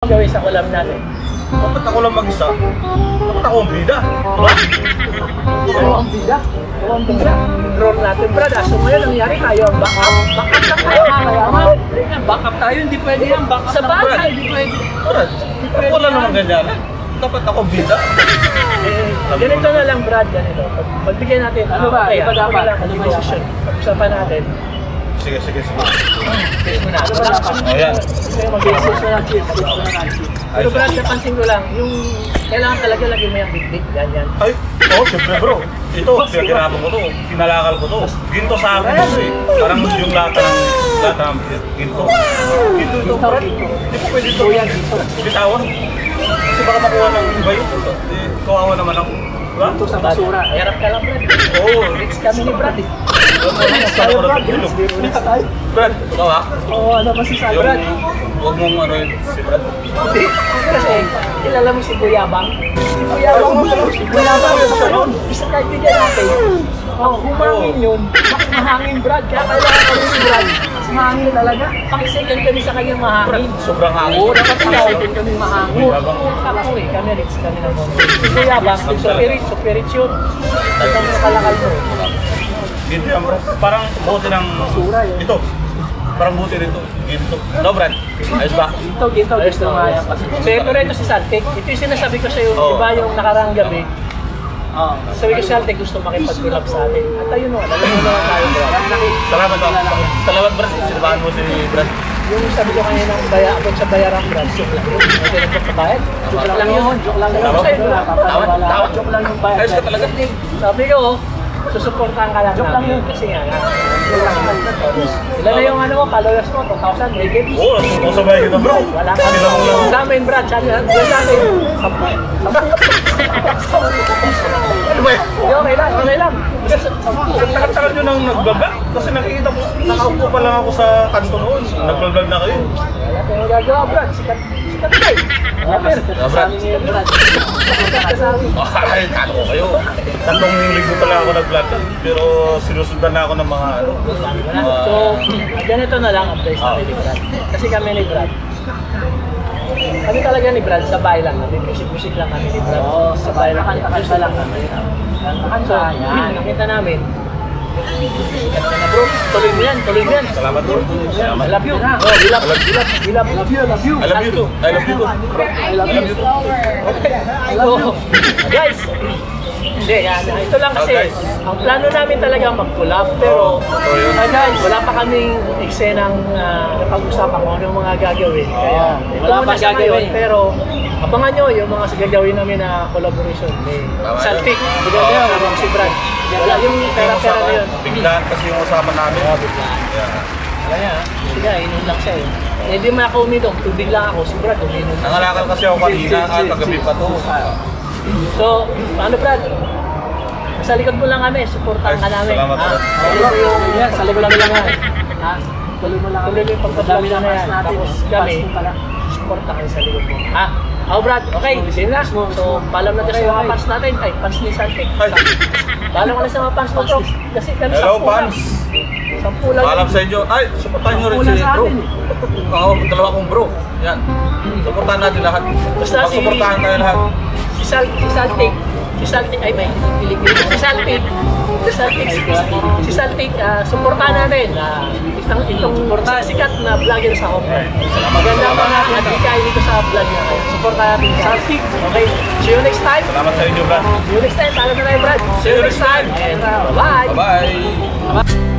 Gawin sa ulam natin. Dapat ako lang mag-isa. Dapat ako ang bida. Diba? Ako ang bida. Ako ang bida. Roll natin, Brad. So ngayon, nangyari tayo ang backup. Backup lang tayo, kakayaman. Backup tayo, hindi pwede yan. Backup sa bagay, hindi pwede. Brad, wala naman ganyan. Dapat ako bida. Ganito na lang, Brad. Ganito. Pagbigyan natin. Ano ba? Iba dapat. Ano ba yung session? Pag-usapan natin. Sige. Cheers mo na. Ano ba dapat? Ayan. Kaya mag-cheers na lang. Cheers. Pero Brad, napansin ko lang, yung kailangan talaga lagi mo yung big-big, ganyan. Ay, oo, siyempre bro. Ito, pinagkirapan ko to. Pinalakal ko to. Ginto sa akin ito eh. Parang yung lata ng ginto. Ginto ito, Brad. Hindi po pwede ito. Bitawan. Kasi baka makuha ng iba yun. Kawawa naman ako. Diba? Ito sa basura. Hirap ka lang, Brad. Oo. Rich kami ni Brad eh. Tayo, Brad. Brad, ikaw ha? Oo, ano ba si Sal, Brad? Huwag mong ano yun, si Brad. Kasi, kilala mo si Guyabang? Si Guyabang yun. Isa kaibigan natin. Humangin yun. Mas mahangin, Brad. Kaya kailangan kami si Brad. Mas mahangin talaga. Pang-second kami sa kanyang mahangin. Sobrang hangin. Oo, dapat pang-second kami mahangin. Ako eh, kami rich kami na mo. Si Guyabang, super rich yun. Ito kami nakalakal mo. Ginto yan, bro. Parang buti ng... Ito. Parang buti nito. Ginto. No, Brad? Ayos ba? Ginto. Gusto nga yan kasi. So, ito rin ito si Saltic. Ito yung sinasabi ko sa'yo, diba yung nakarang gabi? Sabi ko si Saltic gusto makipag-collab sa atin. At ayun o, alam mo naman tayo, Brad. Salamat, Brad. Salamat, Brad. Sinabahan mo si Brad. Yung sabi ko kanina ng abot sa bayaran, Brad, joke lang yun. Hindi na ito kabayad. Joke lang yun. Joke lang yun. Tama. Joke lang yung bayad. Ayos ka talaga. Sabi ko, susuportahan ka lang. Joke lang yun. Kasi nga, ilan na yung ano mo, followers mo, 2,000, may gift. Oo, masabay kita, bro. Wala ka. Sa amin, Brad, sa amin, sa amin. Ano ba yun? Okay lang. Tagal-tagal nyo nang nag-vlog. Kasi nakikita ko, nakaupo pa lang ako sa kanto noon. Nag-vlog na kayo. Wala tayong gagawa, Brad. Sikat kayo. Brad. Ay, kano ko kayo. 3 linggo pala ako nag-vlog. Pero sinusundan na ako ng mga ano. So, ganito na lang ang place namin ni Brad. Kasi kami ni Brad. Kami talaga ni Brad, sa bahay lang kami. Musik lang kami ni Brad. Sa bahay lang kami. Kanta lang kami. So, nakita namin. Sikat ka na, bro. Tuloy mo yan. Salamat, bro. I love you. We love you. I love you too. So, guys, hindi, ito lang kasi, ang plano namin talaga mag-collab, pero guys, wala pa kaming eksenang napag-usapan kung ano yung mga gagawin. Kaya, wala pa gagawin, pero abangan nyo yung mga gagawin namin na collaboration. Saltic, bigyan si Brad. Wala yung pera-pera na yun. Biglaan kasi yung usapan namin. Kaya, sige, inom lang siya eh. Hindi mo ako uminom, tubig lang ako, si Brad uminom. Nangalakal kasi ako kanina at kagabi pa to. So, paano Brad? Sa likod mo lang kami, supportan ka namin. Salamat, Brad. Sa likod lang kami. Tuloy mo yung pagpapalami na yan. Tapos kami, supportan kayo sa likod mo. Brad, okay, same na. So, paalam natin sa mga fans natin. Ay, fans ni Saltic. Paalam ka na sa mga fans mo, bro. Kasi kami Hello, fans. 10 lang. Paalam sa inyo. Ay, supportan nyo rin si bro. Dalawa kong bro. Yan. Supportahan natin lahat. Basta supportahan tayo lahat. Si Saltic, ay may Pilipino. Si Saltic, supportahan natin. Itong sikat na vlogger sa Hong Kong. Maganda pa natin at ikaw dito sa vlog na kayo. Supportahan natin Saltic. Okay, see you next time. Salamat sa inyo, Brad. See you next time. Paalam na tayo, Brad. See you next time. And bye-bye. Bye-bye.